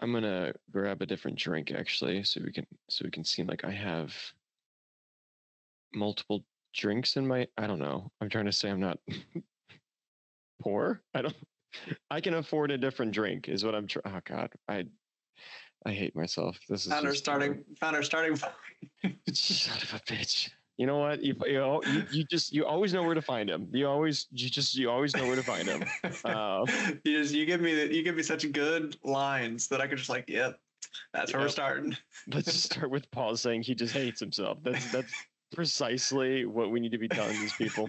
I'm gonna grab a different drink actually, so we can seem like I have multiple drinks in my. I don't know. I'm trying to say I'm not poor. I don't. I can afford a different drink. Is what I'm trying. Oh God, I hate myself. This is Found our starting. Son of a bitch. You know what? You always know where to find him. You always know where to find him. You give me such good lines that I could just like, yep, that's where we're starting. Let's just start with Paul saying he just hates himself. That's precisely what we need to be telling these people.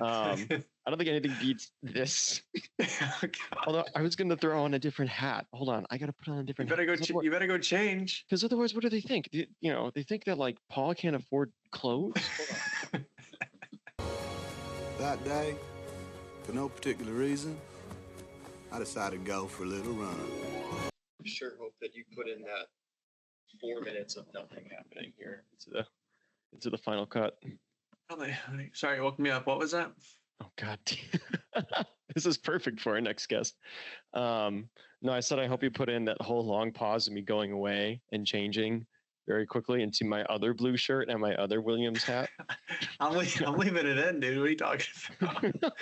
I don't think anything beats this. Oh, although I was going to throw on a different hat. Hold on, I got to put on a different. You better go change. Because otherwise, what do they think? They think that like Paul can't afford clothes. That day, for no particular reason, I decided to go for a little run. I sure hope that you put in that 4 minutes of nothing happening here into the final cut. Sorry, you woke me up. What was that? Oh God, this is perfect for our next guest. No, I said I hope you put in that whole long pause of me going away and changing very quickly into my other blue shirt and my other Williams hat. I'm leaving it in, dude. What are you talking about?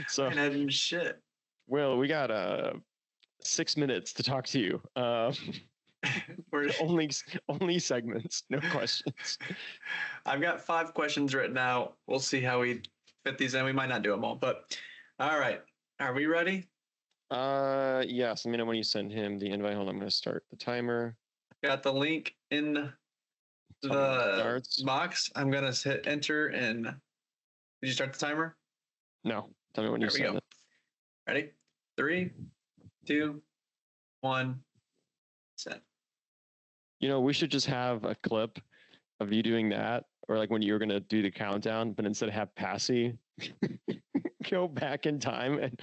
So and shit. Will, we got 6 minutes to talk to you. Only segments, no questions. I've got 5 questions written out. We'll see how we fit these in. We might not do them all, but all right. Are we ready? Yes. Let me know when you send him the invite. Hold on, I'm going to start the timer. Got the link in the box. I'm going to hit enter and did you start the timer? No. Tell me when you send it. Ready? 3, 2, 1, send. We should just have a clip of you doing that, or like when you were going to do the countdown, but instead have Passy go back in time and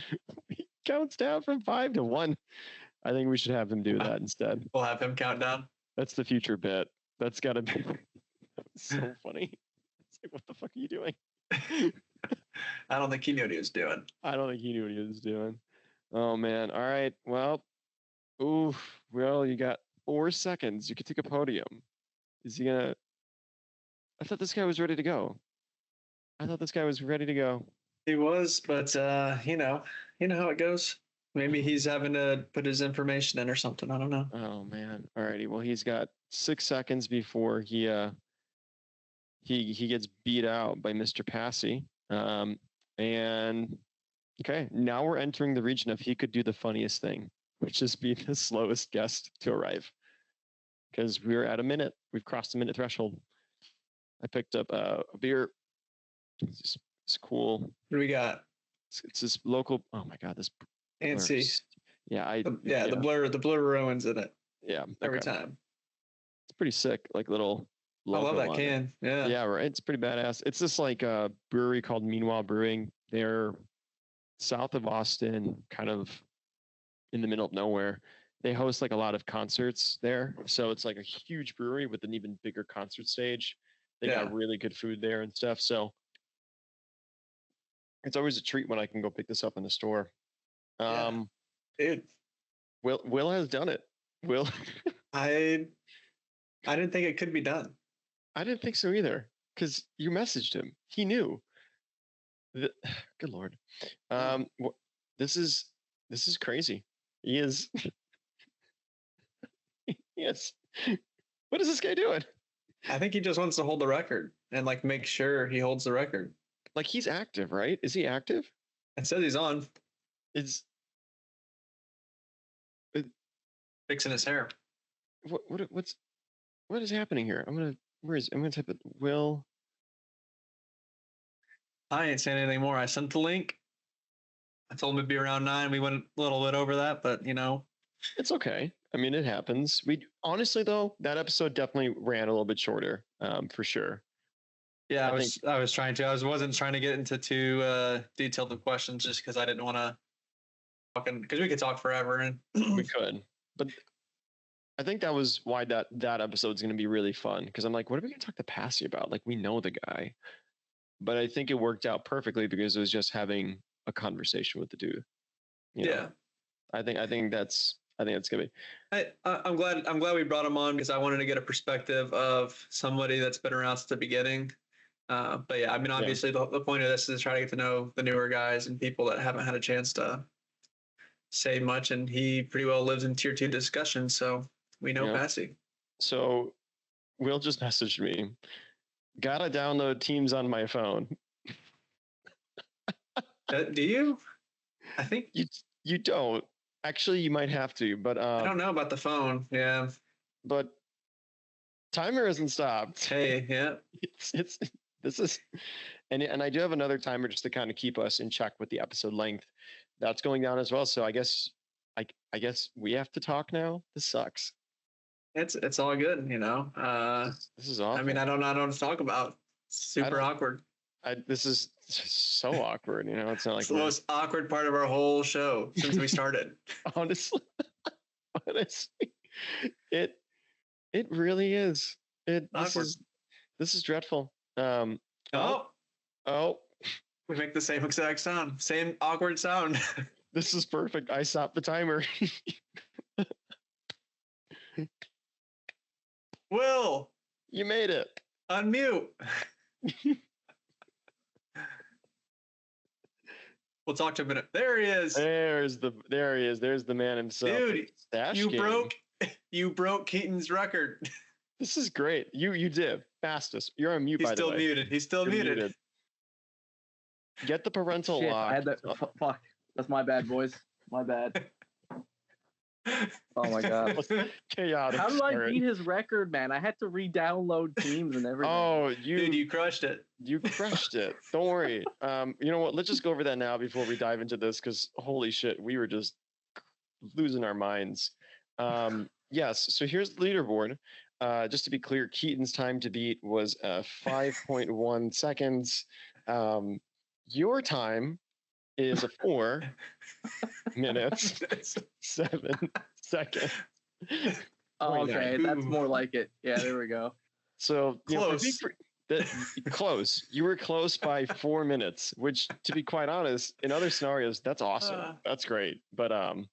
he counts down from 5 to 1. I think we should have him do that instead. We'll have him count down. That's the future bit. That's got to be so funny. It's like, what the fuck are you doing? I don't think he knew what he was doing. I don't think he knew what he was doing. Oh, man. All right. Well, you got 4 seconds. You could take a podium. Is he going to... I thought this guy was ready to go. He was, but you know how it goes. Maybe he's having to put his information in or something. I don't know. Oh man. Alrighty. Well, he's got 6 seconds before he gets beat out by Mr. Passy. And okay, now we're entering the region of he could do the funniest thing, which is be the slowest guest to arrive. Because we're at a minute. We've crossed the minute threshold. I picked up a beer. It's cool. What do we got? It's this local. Oh my God, this. Fancy. Yeah, the blur ruins in it. Yeah, every time. It's pretty sick. Like little. I love that can. Yeah. Yeah, right. It's pretty badass. It's this like a brewery called Meanwhile Brewing. They're south of Austin, kind of in the middle of nowhere. They host like a lot of concerts there, so it's like a huge brewery with an even bigger concert stage. They got really good food there and stuff. So it's always a treat when I can go pick this up in the store. Dude. Will has done it. Will. I didn't think it could be done. I didn't think so either, because you messaged him. He knew. Good Lord. This is crazy. He is. Yes. What is this guy doing? I think he just wants to hold the record and like make sure he holds the record. Like he's active, right? Is he active? It says he's on. Fixing his hair. What is happening here? I'm gonna type it. Will. I ain't saying anything more. I sent the link. I told him it'd be around 9. We went a little bit over that, but it's okay. I mean, it happens. We honestly though, that episode definitely ran a little bit shorter, for sure. Yeah, I was trying to. Wasn't trying to get into too detailed of questions just because I didn't want to because we could talk forever and we could. But I think that was why that episode is going to be really fun, because I'm like, what are we going to talk to Passy about? Like, we know the guy, but I think it worked out perfectly because it was just having a conversation with the dude. You know? I think I think it's gonna be. I'm glad we brought him on because I wanted to get a perspective of somebody that's been around since the beginning. But yeah, I mean, obviously the point of this is to try to get to know the newer guys and people that haven't had a chance to say much. And he pretty well lives in tier 2 discussion, so we know Passy. So Will just messaged me. Gotta download Teams on my phone. Do you? I think you don't. Actually, you might have to, but I don't know about the phone. Yeah, but timer hasn't stopped. Hey, yeah, it's this is, and I do have another timer just to kind of keep us in check with the episode length. That's going down as well. So I guess we have to talk now. This sucks. It's all good, you know. This is awful. I mean, I don't know what to talk about. It's super awkward. This is so awkward. You know, it's not like it's the most awkward part of our whole show since we started. honestly, it really is. This is dreadful. We make the same exact sound, same awkward sound. This is perfect. I stopped the timer. Will, you made it. Unmute. We'll talk to him in a minute. There he is. There he is. There's the man himself. Dude, you broke Keaton's record. This is great. You did. Fastest. You're on mute, by the way. He's still muted. Get the parental lock. I had that. Fuck. That's my bad, boys. My bad. Oh my god. Chaotic. How do I beat his record, man? I had to re-download Teams and everything. Oh, dude, you crushed it. You crushed it. Don't worry. You know what? Let's just go over that now before we dive into this, because holy shit, we were just losing our minds. Yes. So here's the leaderboard. Just to be clear, Keaton's time to beat was 5.1 seconds. Your time is 4 minutes 7 seconds. Oh, okay, that's more like it. Yeah, there we go. So close. Close. You were close by 4 minutes, which, to be quite honest, in other scenarios, that's awesome. That's great. But oh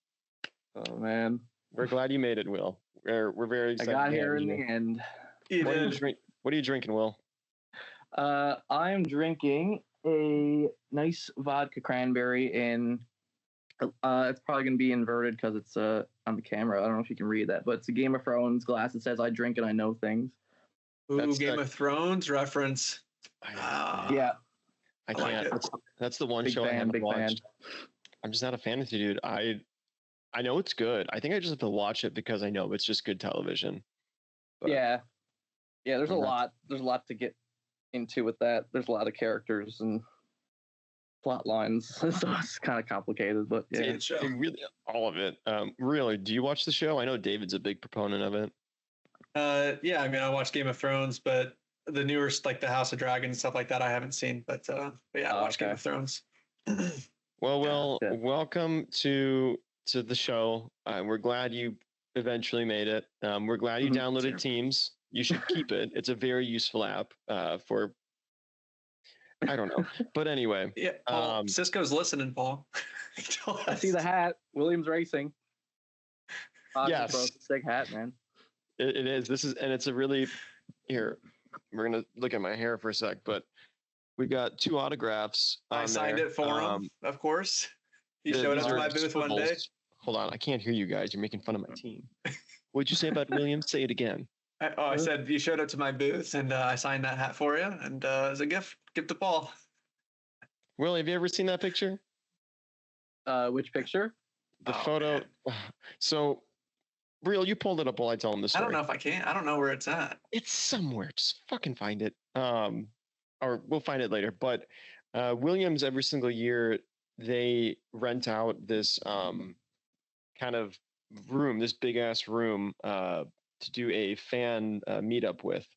man, we're glad you made it, Will. We're very excited. I got here in the end. What are you drinking, Will? I'm drinking a nice vodka cranberry in. It's probably going to be inverted because it's on the camera. I don't know if you can read that, but it's a Game of Thrones glass. It says, "I drink and I know things." Ooh, Game of Thrones reference. Yeah. I can't. That's the one show I haven't watched. I'm just not a fan of it, dude. I know it's good. I think I just have to watch it because I know it's just good television. But yeah. There's a lot. There's a lot to get into with that. There's a lot of characters and plot lines, so it's kind of complicated. But yeah, it really, all of it. Really, do you watch the show? I know David's a big proponent of it. Yeah, I mean, I watch Game of Thrones, but the newer, like the House of Dragons, stuff like that, I haven't seen. But yeah, I watch Game of Thrones. Well, welcome to the show. We're glad you eventually made it. We're glad you downloaded Teams. You should keep it. It's a very useful app for, I don't know. But anyway. Yeah, Paul, Cisco's listening, Paul. I see the hat. Williams Racing. Yes. Bro, sick hat, man. It is. And it's a really, here, we're going to look at my hair for a sec, but we've got 2 autographs. I signed it for him, of course. He showed up to my booth one day. Hold on. I can't hear you guys. You're making fun of my team. What'd you say about Williams? Say it again. I said you showed up to my booth and I signed that hat for you, and as a gift to Paul. Will, have you ever seen that picture? Which picture? The photo. Man. So, Real, you pulled it up while I tell him the story. I don't know if I can. I don't know where it's at. It's somewhere. Just fucking find it. Or we'll find it later. But Williams, every single year, they rent out this kind of room, this big ass room, to do a fan meetup with.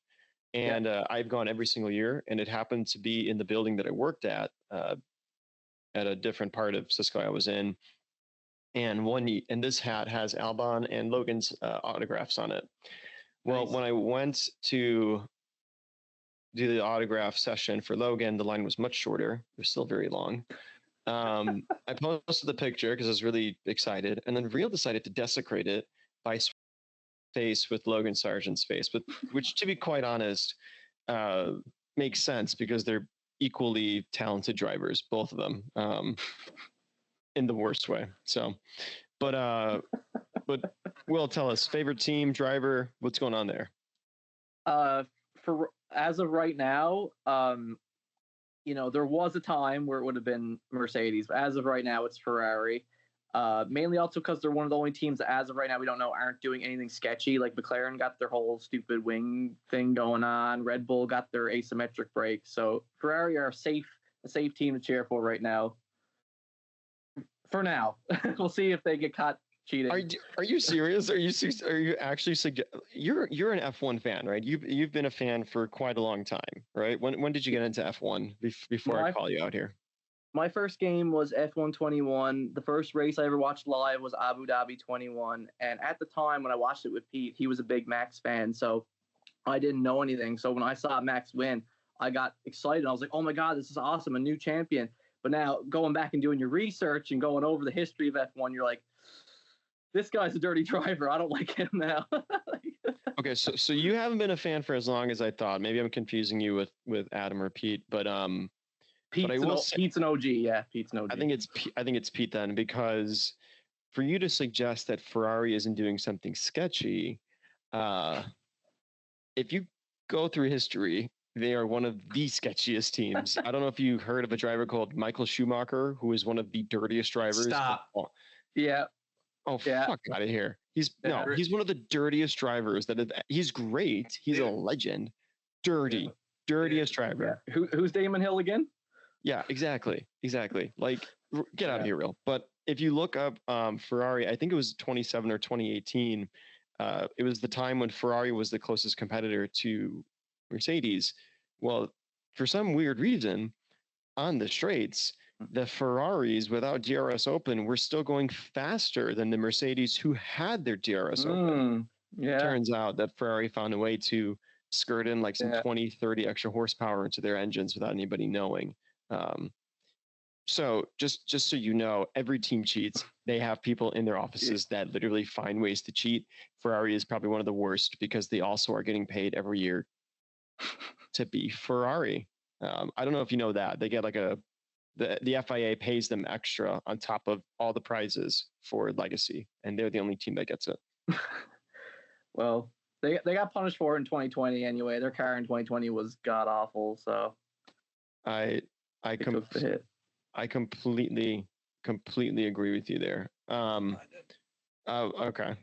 And I've gone every single year, and it happened to be in the building that I worked at a different part of Cisco I was in. And this hat has Alban and Logan's autographs on it. Well, when I went to do the autograph session for Logan, the line was much shorter. It was still very long. I posted the picture because I was really excited, and then Real decided to desecrate it by face with Logan Sargent's face, but which, to be quite honest, makes sense because they're equally talented drivers, both of them, in the worst way. So, but Will, tell us favorite team, driver, what's going on there? For as of right now, there was a time where it would have been Mercedes, but as of right now, it's Ferrari. Mainly also because they're one of the only teams that, as of right now, we don't know aren't doing anything sketchy. Like McLaren got their whole stupid wing thing going on. Red Bull got their asymmetric brakes. So Ferrari are a safe team to cheer for right now. For now, we'll see if they get caught cheating. Are you serious? Are you actually you're an F1 fan, right? You've been a fan for quite a long time, right? When did you get into F1 before I call you out here? My first game was F1 21. The first race I ever watched live was Abu Dhabi 21. And at the time when I watched it with Pete, he was a big Max fan, so I didn't know anything. So when I saw Max win, I got excited. I was like, "Oh my God, this is awesome, a new champion." But now going back and doing your research and going over the history of F1, you're like, this guy's a dirty driver. I don't like him now. Okay, so you haven't been a fan for as long as I thought. Maybe I'm confusing you with Adam or Pete, but Pete's an OG. Yeah, Pete's an OG. I think it's Pete then, because for you to suggest that Ferrari isn't doing something sketchy, if you go through history, they are one of the sketchiest teams. I don't know if you heard of a driver called Michael Schumacher, who is one of the dirtiest drivers. Stop. Yeah. Oh, yeah. Fuck out of here. He's one of the dirtiest drivers he's great. He's a legend. Dirtiest driver. Yeah. Who's Damon Hill again? Yeah, exactly. Like, get out of here, Real. But if you look up Ferrari, I think it was 27 or 2018. It was the time when Ferrari was the closest competitor to Mercedes. Well, for some weird reason, on the straights, the Ferraris without DRS open were still going faster than the Mercedes who had their DRS open. Yeah. Turns out that Ferrari found a way to skirt in like some 20, 30 extra horsepower into their engines without anybody knowing. So just so you know, every team cheats. They have people in their offices that literally find ways to cheat. Ferrari is probably one of the worst because they also are getting paid every year to be Ferrari. I don't know if you know that. They get like the FIA pays them extra on top of all the prizes for legacy, and they're the only team that gets it. Well, they got punished for it in 2020 anyway. Their car in 2020 was god awful. So I completely agree with you there. Okay.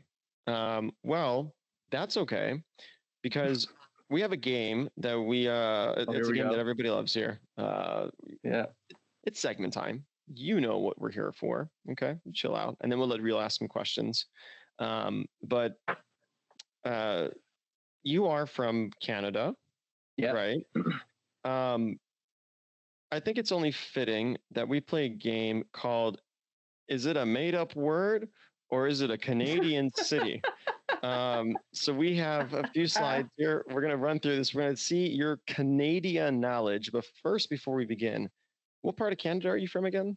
Well, that's okay, because we have a game that it's a game that everybody loves here. It's segment time. You know what we're here for. Okay, chill out, and then we'll let Real ask some questions. But you are from Canada, right? I think it's only fitting that we play a game called, is it a made-up word or is it a Canadian city? So we have a few slides here. We're going to run through this. We're going to see your Canadian knowledge. But first, before we begin, what part of Canada are you from again?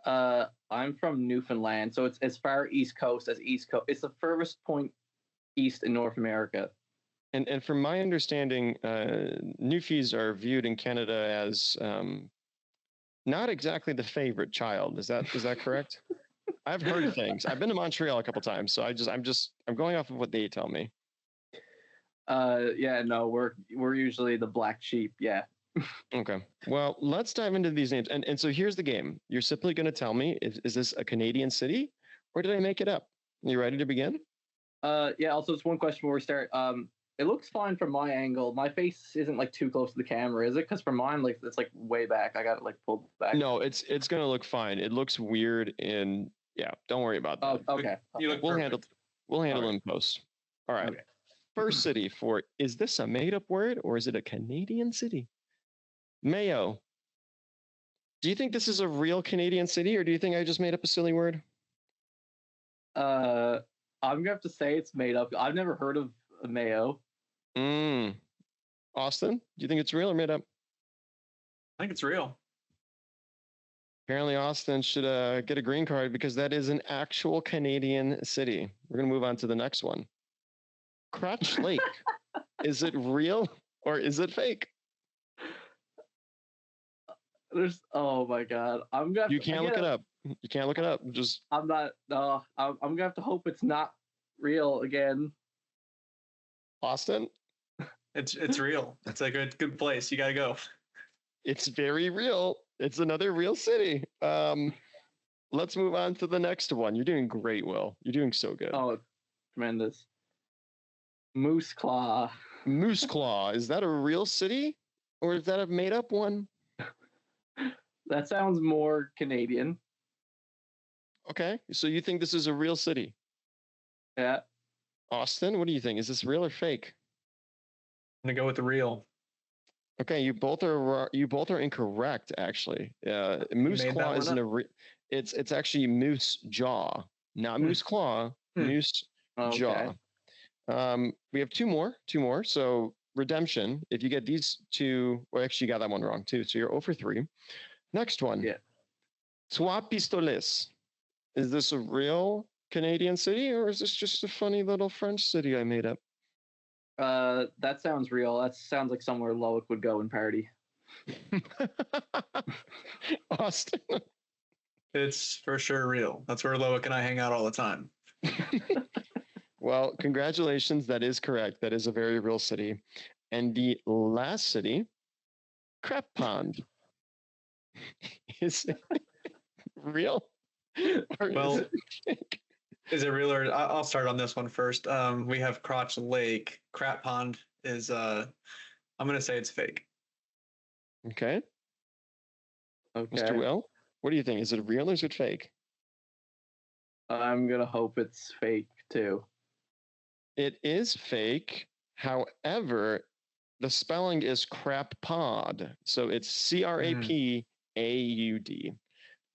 I'm from Newfoundland, so it's as far east coast as East Coast. It's the furthest point east in North America. And from my understanding, Newfies are viewed in Canada as not exactly the favorite child. Is that correct? I've heard things. I've been to Montreal a couple times, so I'm going off of what they tell me. No, we're usually the black sheep. Yeah. Okay. Well, let's dive into these names. And so here's the game. You're simply going to tell me, is this a Canadian city or did I make it up? You ready to begin? Also, just one question before we start. It looks fine from my angle. My face isn't like too close to the camera, is it? Because from mine, like it's like way back. I got it like pulled back. No, it's gonna look fine. It looks weird, and don't worry about that. Oh, okay. We'll handle it in post. All right. Okay. First city is this a made up word or is it a Canadian city? Mayo. Do you think this is a real Canadian city or do you think I just made up a silly word? I'm gonna have to say it's made up. I've never heard of Mayo. Austin, do you think it's real or made up? I think it's real. Apparently, Austin should get a green card because that is an actual Canadian city. We're going to move on to the next one. Crotch Lake. Is it real or is it fake? Oh my god, I'm gonna. You can't look it up. You can't look it up. Just I'm not. No, I'm gonna have to hope it's not real again. Austin. It's real. It's a good place. You gotta go. It's very real. It's another real city. Let's move on to the next one. You're doing great, Will. You're doing so good. Oh, tremendous. Moose Claw. Moose Claw. Is that a real city or is that a made up one? That sounds more Canadian. Okay. So you think this is a real city? Yeah. Austin, what do you think? Is this real or fake? I'm gonna go with the real. Okay, you both are incorrect actually. Moose Claw isn't it's actually Moose Jaw, not Moose Claw, Moose Jaw. We have two more. So redemption. If you get these two, well, actually you got that one wrong too. So you're 0 for 3. Next one. Yeah. Trois Pistoles. Is this a real Canadian city or is this just a funny little French city I made up? That sounds real. That sounds like somewhere Loic would go and party. Austin. It's for sure real. That's where Loic and I hang out all the time. Well, congratulations. That is correct. That is a very real city. And the last city, Crap Pond. Is it real? Well, is it real or I'll start on this one first. We have Crotch Lake. Crap Pond is I'm gonna say it's fake. Okay. Okay. Mr. Will, what do you think? Is it real or is it fake? I'm gonna hope it's fake too. It is fake. However, the spelling is crap pod. So it's CRAPAUD.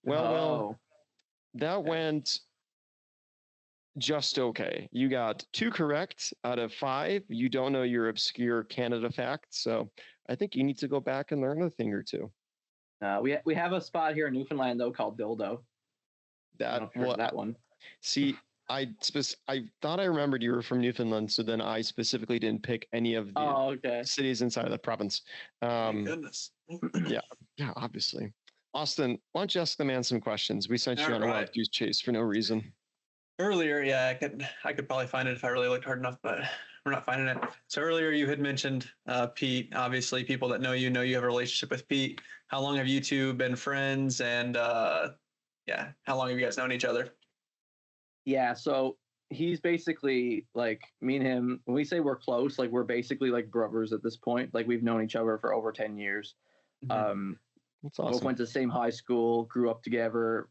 Well, that went just okay. You got 2 correct out of 5. You don't know your obscure Canada facts. So I think you need to go back and learn a thing or two. We have a spot here in Newfoundland though called Dildo. That one. See, I thought I remembered you were from Newfoundland, so then I specifically didn't pick any of the cities inside of the province. Thank goodness. Yeah, obviously. Austin, why don't you ask the man some questions? We sent you on a wild goose chase for no reason. Earlier, yeah, I could probably find it if I really looked hard enough, but we're not finding it. So earlier you had mentioned Pete. Obviously, people that know you have a relationship with Pete. How long have you two been friends? And how long have you guys known each other? Yeah, so he's basically like me and him. When we say we're close, like we're basically like brothers at this point. Like we've known each other for over 10 years. Mm-hmm. That's awesome. Both went to the same high school, grew up together.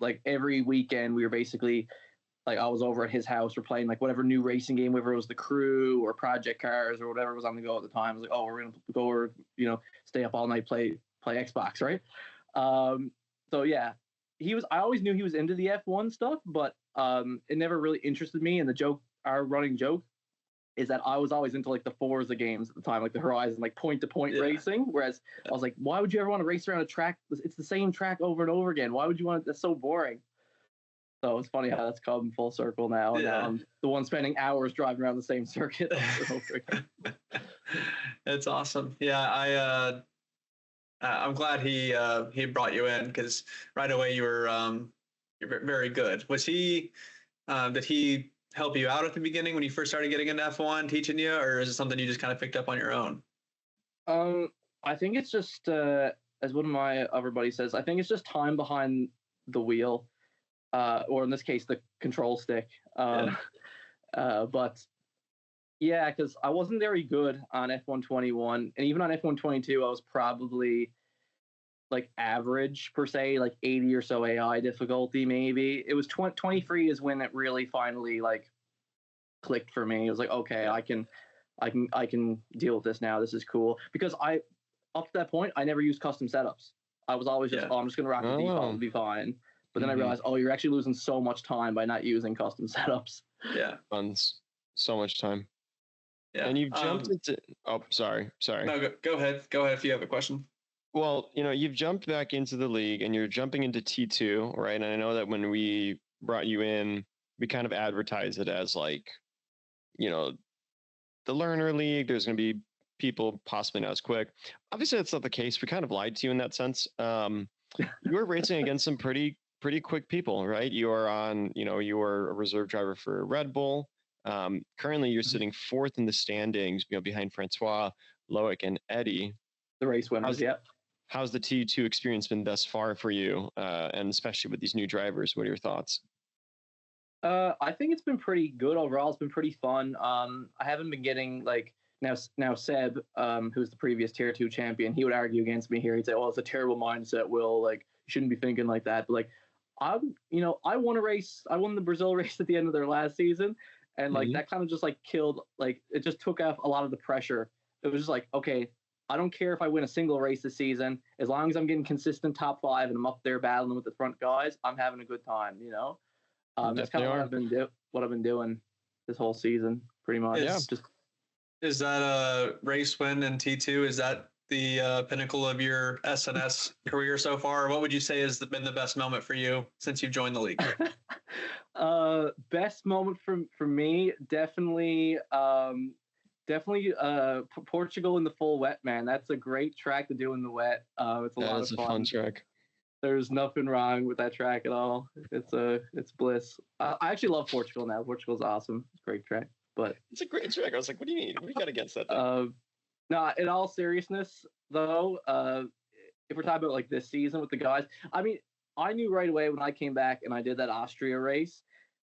Like every weekend we were basically like I was over at his house. We're playing like whatever new racing game, whether it was the Crew or Project Cars or whatever was on the go at the time. I was like, oh, we're gonna go or stay up all night play Xbox, right? So yeah. I always knew he was into the F1 stuff, but it never really interested me. And our running joke is that I was always into like the Forza games at the time, like the Horizon, like point-to-point racing. Whereas I was like, why would you ever want to race around a track? It's the same track over and over again. Why would you want it? That's so boring. So it's funny how that's come full circle now. And now I'm the one spending hours driving around the same circuit over and over again. That's awesome. Yeah, I'm glad he brought you in because right away you're very good. Was he did he help you out at the beginning when you first started getting into F1, teaching you, or is it something you just kind of picked up on your own? I think it's just as one of my other buddies says, I think it's just time behind the wheel, or in this case the control stick. But yeah, because I wasn't very good on F121, and even on F122, I was probably like average per se, like 80 or so AI difficulty maybe. It was 23 is when it really finally like clicked for me. It was like, okay, I can deal with this now. This is cool. Because up to that point, I never used custom setups. I was always just, I'm just gonna rock the default and be fine. But then I realized, you're actually losing so much time by not using custom setups. Yeah, runs so much time. Yeah, and you've jumped into. Oh, sorry. No, go ahead. Go ahead if you have a question. Well, you've jumped back into the league and you're jumping into T2, right? And I know that when we brought you in, we kind of advertised it as like, you know, the learner league. There's going to be people possibly not as quick. Obviously, that's not the case. We kind of lied to you in that sense. You were racing against some pretty quick people, right? You are on, you were a reserve driver for Red Bull. Currently, you're sitting fourth in the standings, behind Francois, Loic, and Eddie. The race winners, yeah. How's the T2 experience been thus far for you, and especially with these new drivers? What are your thoughts? I think it's been pretty good overall. It's been pretty fun. I haven't been getting like now Seb, who's the previous tier 2 champion, he would argue against me here. He'd say, "Oh, it's a terrible mindset, Will. Like, you shouldn't be thinking like that." But like, I won a race. I won the Brazil race at the end of their last season, and like that kind of just like killed. Like, it just took off a lot of the pressure. It was just like, okay, I don't care if I win a single race this season, as long as I'm getting consistent top 5 and I'm up there battling with the front guys. I'm having a good time, That's kind of what I've been doing this whole season, pretty much. Is that a race win in T2? Is that the pinnacle of your SNS career so far? Or what would you say has been the best moment for you since you've joined the league? Best moment for me, definitely Portugal in the full wet, man. That's a great track to do in the wet. It's a lot of fun. That's a fun track. There's nothing wrong with that track at all. It's bliss. I actually love Portugal now. Portugal's awesome. It's a great track. But it's a great track. I was like, what do you mean? What do you got against that thing? No, in all seriousness, though, if we're talking about like this season with the guys, I mean, I knew right away when I came back and I did that Austria race,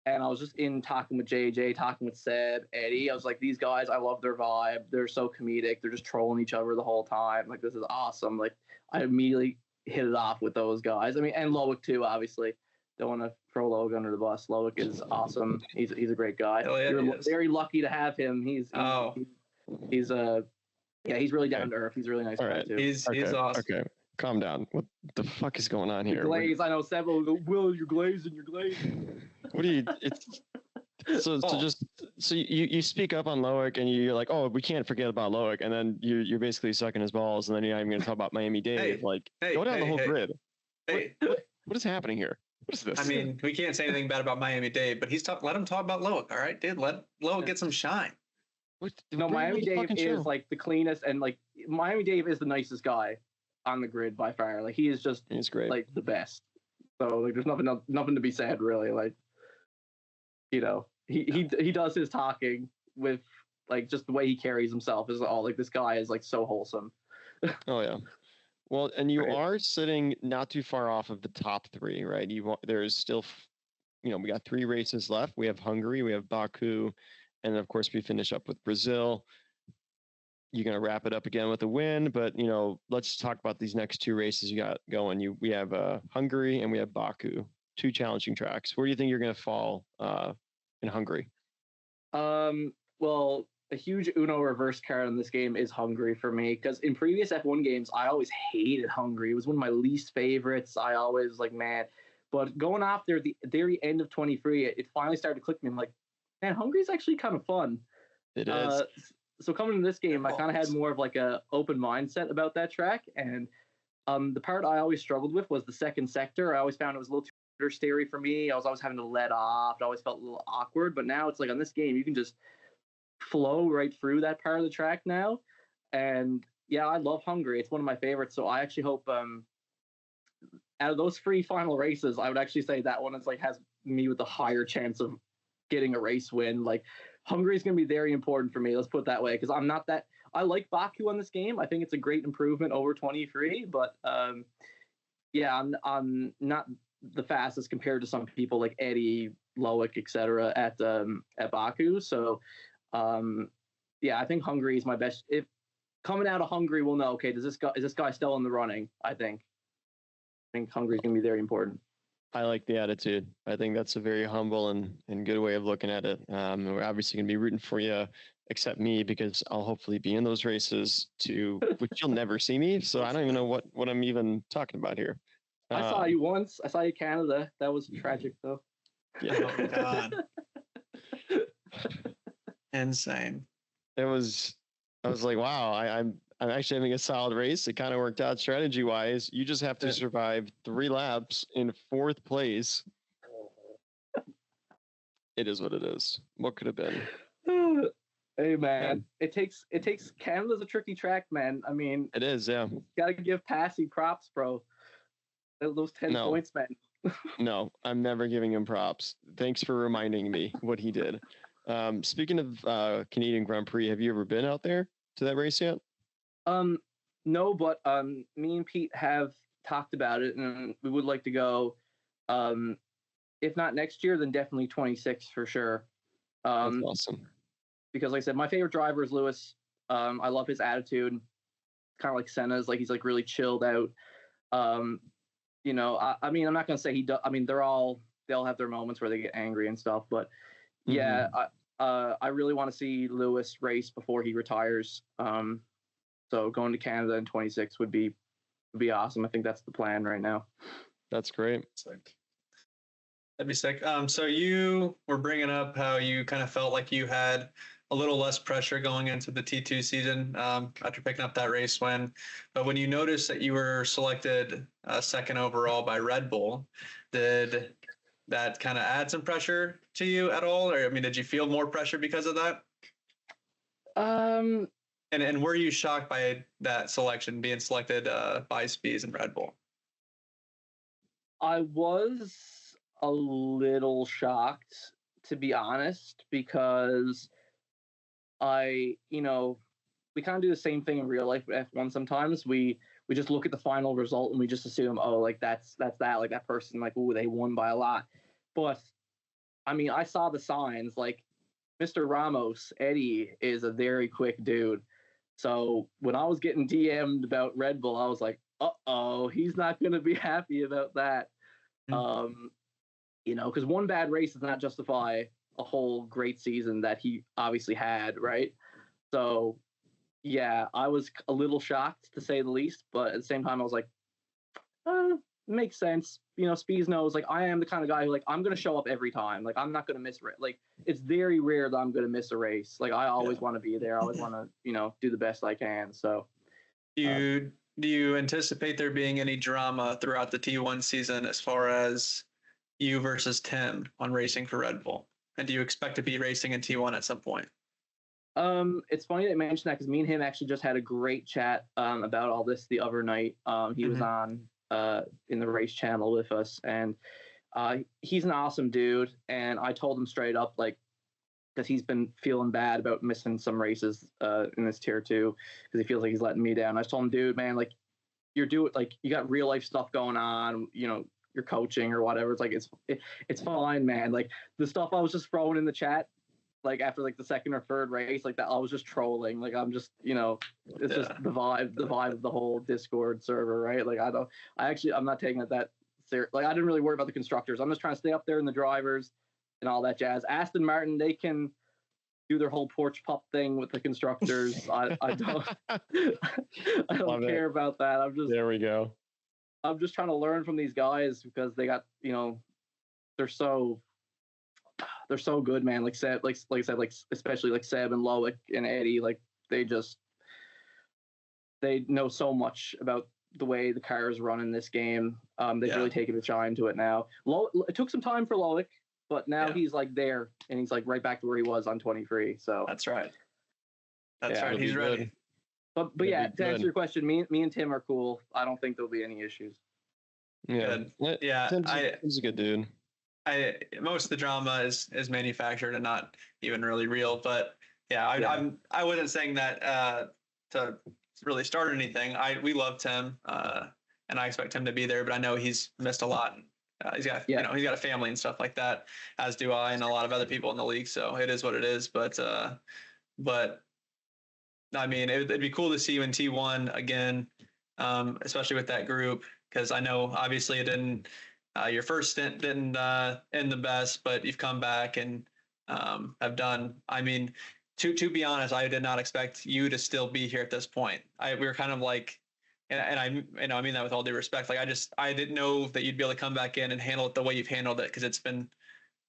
and I was just talking with JJ, talking with Seb, Eddie. I was like, these guys, I love their vibe. They're so comedic. They're just trolling each other the whole time. Like, this is awesome. Like, I immediately hit it off with those guys. I mean, and Loic too, obviously. Don't want to throw Loic under the bus. Loic is awesome. He's a great guy. Yeah, You're very lucky to have him. He's really down to earth. He's a really nice guy too. He's awesome. Okay, calm down. What the fuck is going on here? Glaze. I know Seb will go, Will, you're glazing. What do you? So you speak up on Loic and you're like, oh, we can't forget about Loic, and then you're basically sucking his balls, and then you're not even going to talk about Miami-Dade. Go down the whole grid. What is happening here? What is this? I mean, we can't say anything bad about Miami-Dade, but let him talk about Loic, all right, dude. Let Loic get some shine. Miami-Dade is like the cleanest, and like Miami-Dade is the nicest guy on the grid by far. Like, he's great, like the best. So like, there's nothing to be said really. Like, he does his talking with like just the way he carries himself is all like, this guy is like so wholesome. Oh yeah. Well, and you are sitting not too far off of the top 3, right? There's still, we got 3 races left. We have Hungary, we have Baku, and then of course we finish up with Brazil. You're going to wrap it up again with a win, but let's talk about these next 2 races you got going. We have Hungary and we have Baku, 2 challenging tracks. Where do you think you're going to fall in Hungary? Well, a huge Uno reverse card in this game is Hungary for me, because in previous F1 games, I always hated Hungary. It was one of my least favorites. I always like, man. But going off there at the very end of 23, it finally started to click me. I'm like, man, Hungary's actually kind of fun. It is. So coming into this game, I kind of had more of like a open mindset about that track. And the part I always struggled with was the second sector. I always found it was a little too understeery for me. I was always having to let off. It always felt a little awkward. But now it's like on this game, you can just flow right through that part of the track now. And yeah, I love Hungary. It's one of my favorites. So I actually hope out of those 3 final races, I would actually say that one is like has me with the higher chance of getting a race win. Like, Hungary is going to be very important for me. Let's put it that way, because I'm not that. I like Baku on this game. I think it's a great improvement over 23. But yeah, I'm not the fastest compared to some people like Eddie, Loic, etc. at Baku. So yeah, I think Hungary is my best. If coming out of Hungary, we'll know. Okay, is this guy still in the running? I think Hungary is going to be very important. I like the attitude. I think that's a very humble and good way of looking at it. We're obviously going to be rooting for you, except me, because I'll hopefully be in those races too, which you'll never see me. So I don't even know what I'm even talking about here. I saw you once. I saw you in Canada. That was tragic, though. Yeah. Oh my God. Insane. I was like, wow, I'm actually having a solid race. It kind of worked out strategy wise. You just have to survive 3 laps in 4th place. It is what it is. What could have been? Hey man, it takes Canada's a tricky track, man. I mean, it is, yeah. Gotta give Passy props, bro. Those 10 points, man. No, I'm never giving him props. Thanks for reminding me what he did. Speaking of Canadian Grand Prix, have you ever been out there to that race yet? No, but me and Pete have talked about it, and we would like to go. If not next year, then definitely 26 for sure. That's awesome. Because, like I said, my favorite driver is Lewis. I love his attitude. Kind of like Senna's, like he's like really chilled out. You know, I mean, I'm not gonna say he does. I mean, they'll have their moments where they get angry and stuff, but yeah, I really want to see Lewis race before he retires. So going to Canada in 26 would be awesome. I think that's the plan right now. That's great. That'd be sick. So you were bringing up how you kind of felt like you had a little less pressure going into the T2 season after picking up that race win. But when you noticed that you were selected second overall by Red Bull, did that kind of add some pressure to you at all? Or, I mean, did you feel more pressure because of that? And were you shocked by that selection, being selected by Spies and Red Bull? I was a little shocked, to be honest, because we kind of do the same thing in real life with F1 sometimes. We just look at the final result and we just assume, oh, like that's that, like that person, like, oh, they won by a lot. But I mean, I saw the signs, like Mr. Ramos, Eddie is a very quick dude. So when I was getting DM'd about Red Bull, I was like, uh-oh, he's not going to be happy about that. Because one bad race does not justify a whole great season that he obviously had, right? So, yeah, I was a little shocked, to say the least, but at the same time, I was like, makes sense. Spies knows, like, I am the kind of guy who, like, I'm going to show up every time. Like, I'm not going to miss, like, it's very rare that I'm going to miss a race. Like, I always want to be there. I always want to, do the best I can. So, do you anticipate there being any drama throughout the T1 season as far as you versus Tim on racing for Red Bull? And do you expect to be racing in T1 at some point? It's funny that you mentioned that because me and him actually just had a great chat about all this the other night. He was on in the race channel with us, and he's an awesome dude. And I told him straight up, like, because he's been feeling bad about missing some races in this tier 2 because he feels like he's letting me down. I just told him, dude, man, like, you got real life stuff going on, you're coaching or whatever. It's like it's fine, man. Like, the stuff I was just throwing in the chat, like after like the second or third race, like that, I was just trolling. Like, I'm just, it's just the vibe of the whole Discord server, right? Like, I'm not taking it that serious. Like, I didn't really worry about the constructors. I'm just trying to stay up there in the drivers and all that jazz. Aston Martin, they can do their whole porch pup thing with the constructors. I don't care about that. There we go. I'm just trying to learn from these guys because they got, they're so good, man. Like Seb, like I said, like especially like Seb and Loic and Eddie, like they know so much about the way the cars run in this game. They've really taken a shine to it now. It took some time for Loic, but now he's like there and he's like right back to where he was on 23. So that's right. That's right. He's ready. But yeah, to answer your question, me and Tim are cool. I don't think there'll be any issues. Yeah. Good. Yeah. Tim's a good dude. Most of the drama is manufactured and not even really real. But yeah, I wasn't saying that to really start anything. We love Tim, and I expect him to be there. But I know he's missed a lot. He's got he's got a family and stuff like that, as do I and a lot of other people in the league. So it is what it is. But I mean, it'd be cool to see you in T1 again, especially with that group, because I know obviously it didn't. Your first stint didn't end the best, but you've come back and have done. I mean, to be honest, I did not expect you to still be here at this point. We were kind of like, and I mean that with all due respect. Like, I didn't know that you'd be able to come back in and handle it the way you've handled it, because it's been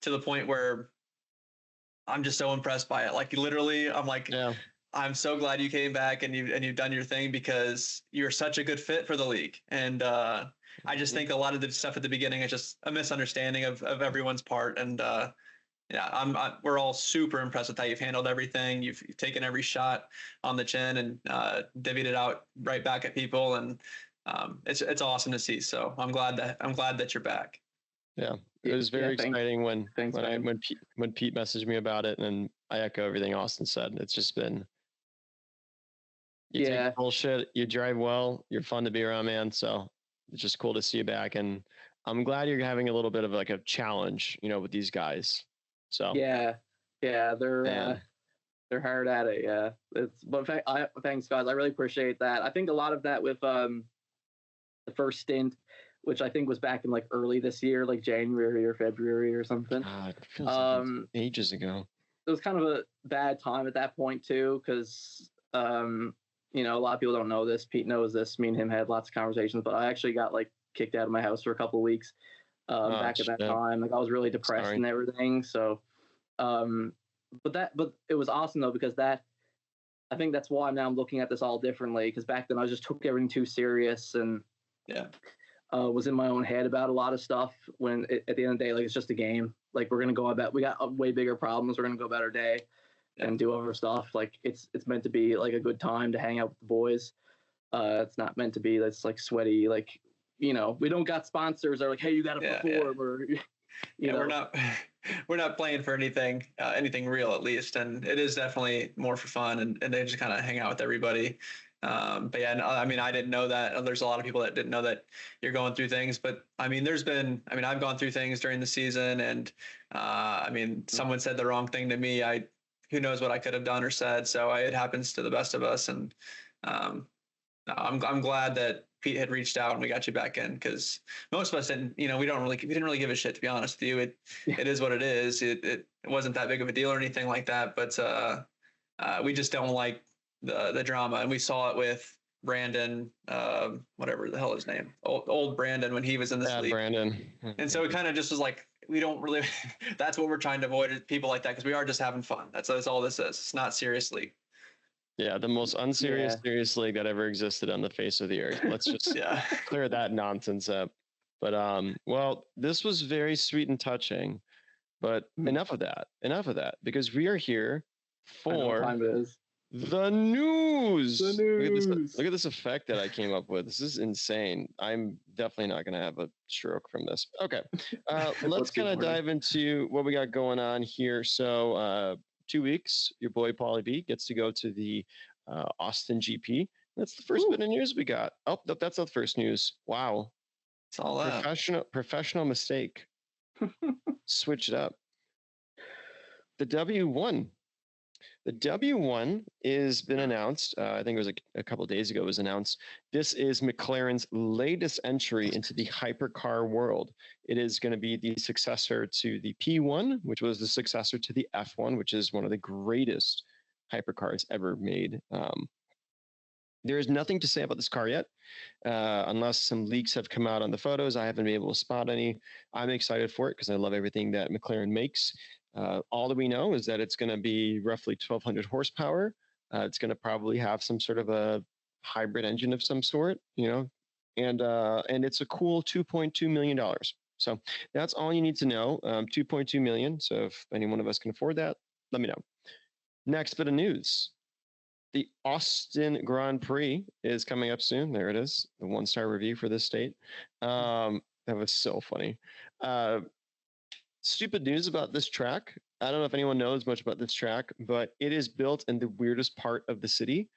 to the point where I'm just so impressed by it. Like, literally, I'm like. Yeah. I'm so glad you came back and you've done your thing, because you're such a good fit for the league. And I just think a lot of the stuff at the beginning is just a misunderstanding of everyone's part. And yeah, we're all super impressed with how you've handled everything. You've taken every shot on the chin and divvied it out right back at people, and it's awesome to see. So I'm glad that you're back. Yeah, it was very exciting when Pete messaged me about it, and I echo everything Austin said. It's just been take bullshit, you drive well, you're fun to be around, man. So it's just cool to see you back, and I'm glad you're having a little bit of like a challenge, with these guys. So they're hard at it. Yeah, thanks guys. I really appreciate that. I think a lot of that with the first stint, which I think was back in like early this year, like January or February or something. God, it feels like ages ago. It was kind of a bad time at that point too, because a lot of people don't know this. Pete knows this. Me and him had lots of conversations, but I actually got like kicked out of my house for a couple of weeks back at that time. Like I was really depressed and everything. So, but it was awesome though, because I think that's why now I'm looking at this all differently. Because back then I just took everything too serious and was in my own head about a lot of stuff. When at the end of the day, like it's just a game. Like we're gonna go about. We got way bigger problems. We're gonna go about our day and do other stuff. Like it's meant to be like a good time to hang out with the boys. It's not meant to be that's like sweaty. Like we don't got sponsors that are like, hey, you got to perform or. We're not playing for anything real, at least, and it is definitely more for fun, and they just kind of hang out with everybody. But yeah, I mean, I didn't know that. There's a lot of people that didn't know that you're going through things, but I mean, I've gone through things during the season, and someone said the wrong thing to me. Who knows what I could have done or said. So it happens to the best of us, and I'm glad that Pete had reached out and we got you back in, because most of us didn't, we didn't really give a shit, to be honest with you. It is what it is. It wasn't that big of a deal or anything like that, but we just don't like the drama, and we saw it with Brandon, whatever the hell his name, old Brandon, when he was in this league. Brandon. And so it kind of just was like, we don't really, that's what we're trying to avoid, is people like that, because we are just having fun. That's all this is. It's not serious league. Yeah, the most unserious serious league that ever existed on the face of the earth. Let's just clear that nonsense up. But well, this was very sweet and touching. But enough of that, because we are here for the news. Look at this effect that I came up with. This is insane. I'm definitely not going to have a stroke from this. Okay, let's kind of dive into what we got going on here. So 2 weeks, your boy Paulie B gets to go to the Austin GP. That's the first bit of news we got. Oh, nope, that's not the first news. Wow, it's all professional mistake. Switch it up. The W1. The W1 is been announced. I think it was a couple of days ago. It was announced. This is McLaren's latest entry into the hypercar world. It is going to be the successor to the P1, which was the successor to the F1, which is one of the greatest hypercars ever made. There is nothing to say about this car yet, unless some leaks have come out on the photos. I haven't been able to spot any. I'm excited for it because I love everything that McLaren makes. All that we know is that it's going to be roughly 1,200 horsepower. It's going to probably have some sort of a hybrid engine of some sort, and it's a cool $2.2 million. So that's all you need to know. 2.2 million. So if any one of us can afford that, let me know. Next bit of news. The Austin Grand Prix is coming up soon. There it is. The 1-star review for this state. That was so funny. Stupid news about this track. I don't know if anyone knows much about this track, but it is built in the weirdest part of the city.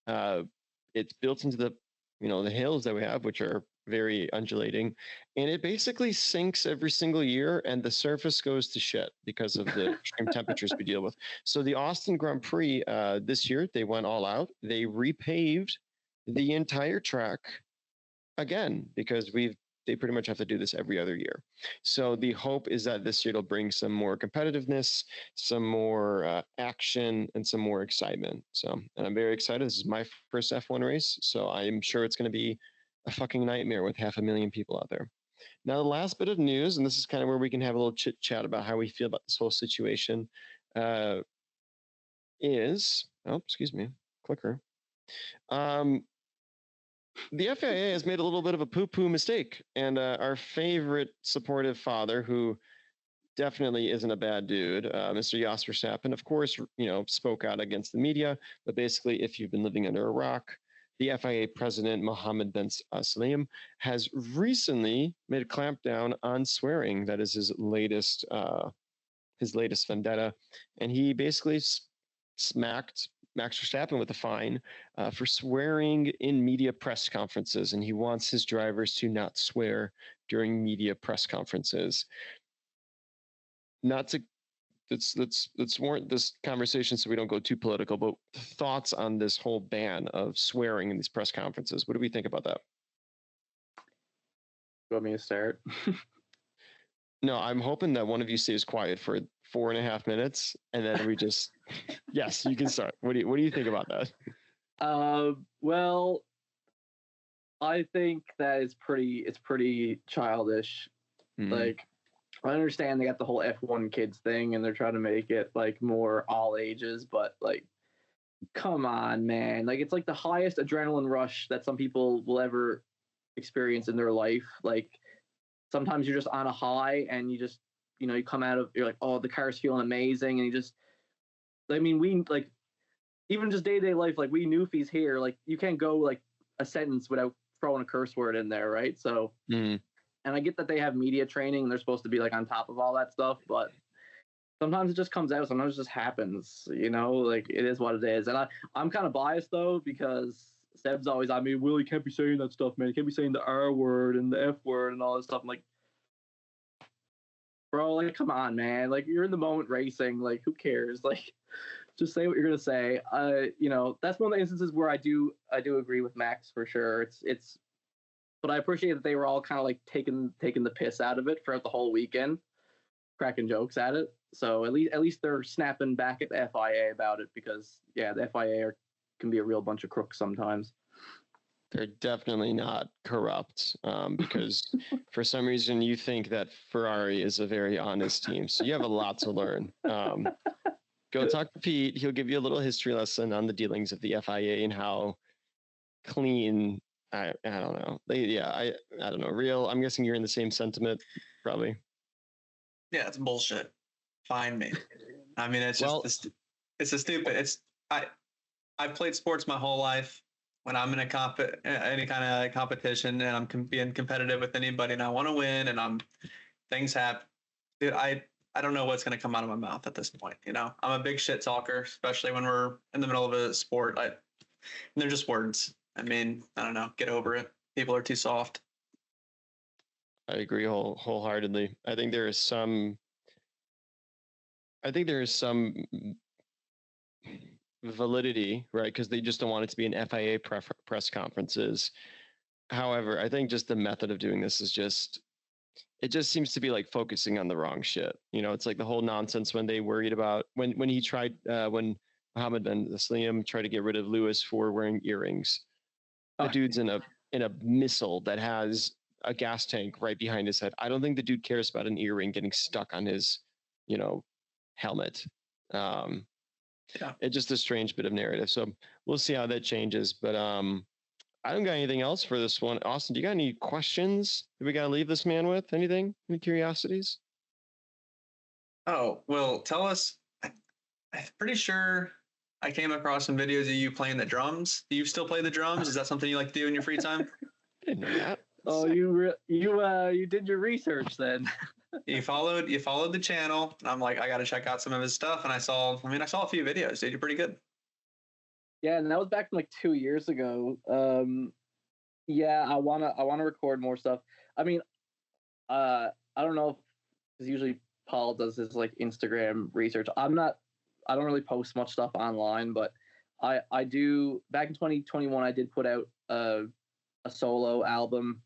It's built into the hills that we have, which are very undulating, and it basically sinks every single year, and the surface goes to shit because of the extreme temperatures we deal with. So the Austin Grand Prix this year, they went all out. They repaved the entire track again because they pretty much have to do this every other year. So the hope is that this year it'll bring some more competitiveness, some more action, and some more excitement. So, and I'm very excited. This is my first F1 race, so I'm sure it's going to be a fucking nightmare with 500,000 people out there. Now, the last bit of news, and this is kind of where we can have a little chit chat about how we feel about this whole situation, is Oh, excuse me, clicker. The FIA has made a little bit of a poo-poo mistake, and our favorite supportive father, who definitely isn't a bad dude, Mr. Jos Verstappen, of course, spoke out against the media. But basically, if you've been living under a rock, the FIA president, Mohammed bin Salim, has recently made a clampdown on swearing. That is his latest vendetta. And he basically smacked Max Verstappen with a fine for swearing in media press conferences. And he wants his drivers to not swear during media press conferences. Not to let's warrant this conversation so we don't go too political, but thoughts on this whole ban of swearing in these press conferences. What do we think about that? You want me to start? No, I'm hoping that one of you stays quiet for 4.5 minutes, and then we just yes, you can start. What do you think about that? Well, I think that it's pretty childish. Mm-hmm. Like, I understand they got the whole F1 kids thing and they're trying to make it like more all ages, but like, come on, man. Like, it's like the highest adrenaline rush that some people will ever experience in their life. Like, sometimes you're just on a high and you just, you come out of, you're like, oh, the car's feeling amazing. And you just, I mean, we like, even just day-to-day life, like we newfies here, like you can't go like a sentence without throwing a curse word in there, right? So, and I get that they have media training and they're supposed to be like on top of all that stuff, but sometimes it just comes out. Sometimes it just happens, like it is what it is. And I'm kind of biased though, because Seb's always, Willie can't be saying that stuff, man. He can't be saying the R word and the F word and all this stuff. I'm like, bro, like, come on, man. Like, you're in the moment racing. Like, who cares? Like, just say what you're gonna say. That's one of the instances where I do agree with Max for sure. But I appreciate that they were all kind of like taking the piss out of it throughout the whole weekend, cracking jokes at it. So at least they're snapping back at the FIA about it, because the FIA can be a real bunch of crooks sometimes. They're definitely not corrupt, because for some reason you think that Ferrari is a very honest team. So you have a lot to learn. Go talk to Pete. He'll give you a little history lesson on the dealings of the FIA and how clean. I don't know. I don't know. Real. I'm guessing you're in the same sentiment, probably. Yeah, it's bullshit. Find me. I mean, it's just it's a stupid. I've played sports my whole life. When I'm in any kind of competition and I'm being competitive with anybody and I want to win and things happen, dude, I don't know what's going to come out of my mouth at this point. I'm a big shit talker, especially when we're in the middle of a sport. And they're just words. I mean, I don't know. Get over it. People are too soft. I agree wholeheartedly. I think there is some validity, right? Because they just don't want it to be an FIA press conferences. However, I think just the method of doing this is it just seems to be like focusing on the wrong shit. It's like the whole nonsense when they worried about when he tried when Mohammed bin Salim tried to get rid of Lewis for wearing earrings. The dude's in a missile that has a gas tank right behind his head. I don't think the dude cares about an earring getting stuck on his, helmet. It's just a strange bit of narrative. So we'll see how that changes. But I don't got anything else for this one. Austin, do you got any questions that we got to leave this man with? Anything? Any curiosities? Oh, well, tell us. I'm pretty sure I came across some videos of you playing the drums. Do you still play the drums? Is that something you like to do in your free time? I didn't know that. Oh, you did your research then. You followed the channel. And I'm like, I got to check out some of his stuff. And I saw a few videos. Dude, you're pretty good. Yeah, and that was back from like 2 years ago. I wanna record more stuff. I mean, I don't know, because usually Paul does his like Instagram research. I don't really post much stuff online, but I do. Back in 2021, I did put out a solo album,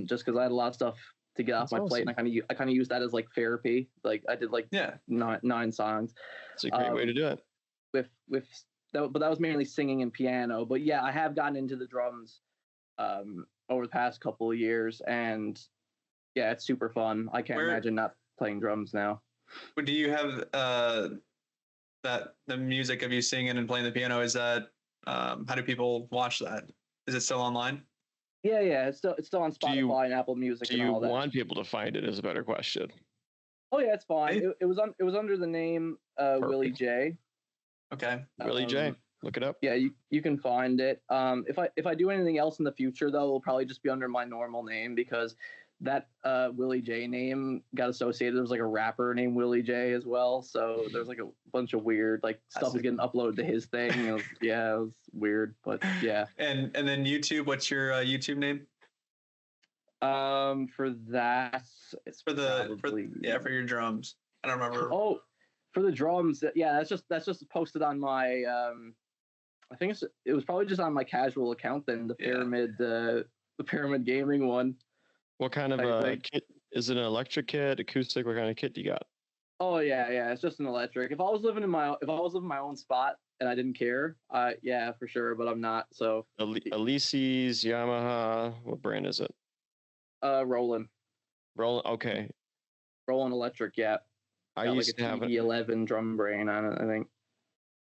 just because I had a lot of stuff to get off my plate, and I kind of used that as like therapy. Like I did like nine songs. It's a great way to do it. But that was mainly singing and piano. But yeah, I have gotten into the drums over the past couple of years, and yeah, it's super fun. I can't imagine not playing drums now. Do you have that the music of you singing and playing the piano, is that how do people watch that? Is it still online? Yeah, it's still on Spotify you- and Apple Music Do and you all that. want people to find it? Is a better question. Oh yeah, it's fine. Hey. It was under the name Willie J. Okay. Willie J. Look it up. Yeah, you can find it. If I do anything else in the future though, it'll probably just be under my normal name because that Willie J name got associated. There was like a rapper named Willie J as well. So there's like a bunch of weird like stuff was getting uploaded to his thing. It was weird, but yeah. And then YouTube, what's your YouTube name? For that, it's For your drums. I don't remember. Oh, for the drums, yeah, that's just posted on my I think it was probably just on my casual account then, the Pyramid Gaming one. What kind of kit? Is it an electric kit, acoustic? What kind of kit do you got? Oh yeah, it's just an electric. If I was living in my own spot and I didn't care, yeah, for sure, but I'm not. So Alesis, Yamaha, what brand is it? Roland. Okay. Roland Electric, yeah. I used to have a TD11 drum brain on it, I think.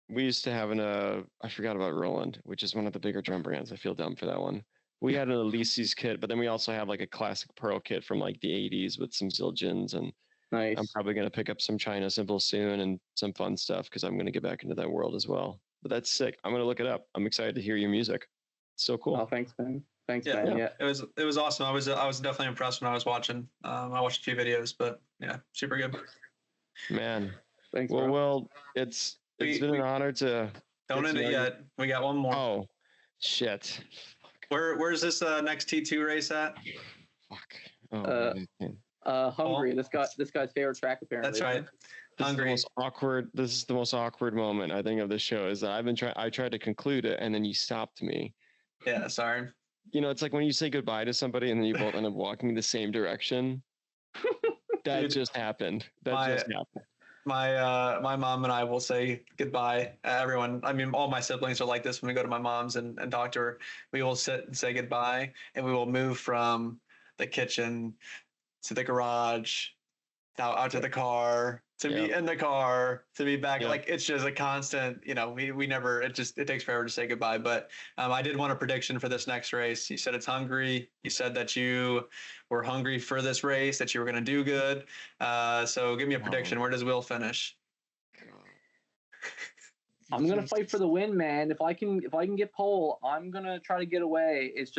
We used to have I forgot about Roland, which is one of the bigger drum brands. I feel dumb for that one. We had an Alesis kit, but then we also have like a classic Pearl kit from like the 80s with some Zildjians, and nice. I'm probably going to pick up some China cymbals soon and some fun stuff because I'm going to get back into that world as well. But that's sick. I'm going to look it up. I'm excited to hear your music. It's so cool. Oh, thanks, man. Yeah. It was awesome. I was definitely impressed when I was watching. I watched a few videos, but yeah, super good. Man. Thanks. Well, Will, it's been an honor to. Don't end it yet. We got one more. Oh, shit. Where's this next T2 race at? Fuck. Oh, Hungary. This guy's favorite track apparently. That's right. Hungary. This is the most awkward moment I think of this show is that I tried to conclude it and then you stopped me. Yeah, sorry. It's like when you say goodbye to somebody and then you both end up walking the same direction. That just happened. My mom and I will say goodbye. Everyone, I mean, all my siblings are like this when we go to my mom's and talk to her. We will sit and say goodbye, and we will move from the kitchen to the garage, out to the car, to be in the car, to be back. Like it's just a constant, we never, it takes forever to say goodbye. But I did want a prediction for this next race. You said it's Hungary. You said that you were hungry for this race, that you were going to do good. So give me a prediction. Where does Will finish? I'm gonna fight for the win, man. If I can get pole, I'm gonna try to get away. It's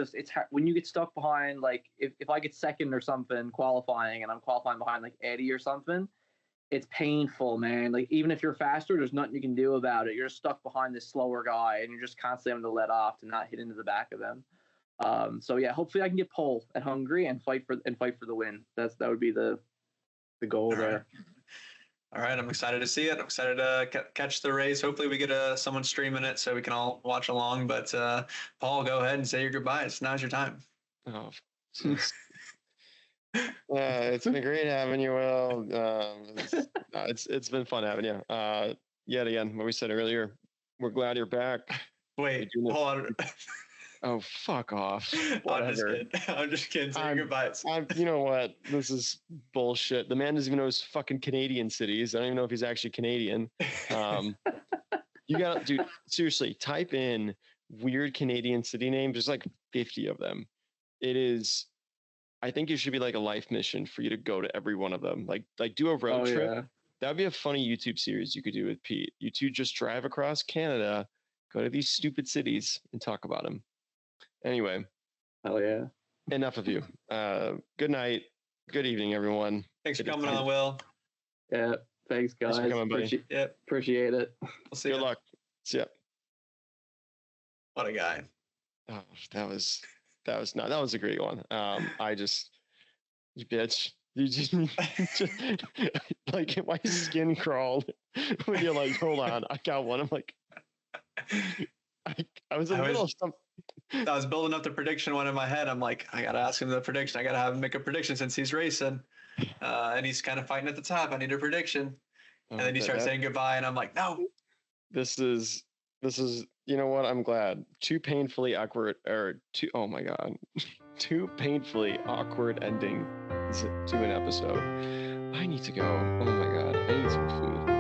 when you get stuck behind, like if I get second or something qualifying, and I'm qualifying behind like Eddie or something, it's painful, man. Like even if you're faster, there's nothing you can do about it. You're stuck behind this slower guy, and you're just constantly having to let off to not hit into the back of them. So yeah, hopefully I can get pole at Hungary and fight for the win. That would be the goal there. All right, I'm excited to see it. I'm excited to catch the race. Hopefully we get someone streaming it so we can all watch along. But Paul, go ahead and say your goodbyes. Now's your time. Oh, it's been great having you, Will. It's been fun having you. Yet again, what we said earlier, we're glad you're back. Wait, hold on. Oh, fuck off. I'm just kidding. Say your goodbyes. You know what? This is bullshit. The man doesn't even know his fucking Canadian cities. I don't even know if he's actually Canadian. You got, dude, seriously, type in weird Canadian city names. There's like 50 of them. I think it should be like a life mission for you to go to every one of them. Like do a road trip. Yeah. That'd be a funny YouTube series you could do with Pete. You two just drive across Canada, go to these stupid cities and talk about them. Anyway. Hell yeah. Enough of you. Good night. Good evening, everyone. Thanks for coming on, Will. Yeah. Thanks, guys. Thanks for coming, buddy. Appreciate it. We'll see you. Good luck. See ya. What a guy. Oh, that was a great one. You bitch. You just like my skin crawled when you're like, hold on, I got one. I'm like, I was in the middle of something. I was building up the prediction one in my head. I'm like, I gotta ask him the prediction. I gotta have him make a prediction since he's racing, and he's kind of fighting at the top. I need a prediction, and then he starts saying goodbye, and I'm like, no. This is. You know what? I'm glad. Two painfully awkward ending to an episode. I need to go. Oh my god, I need some food.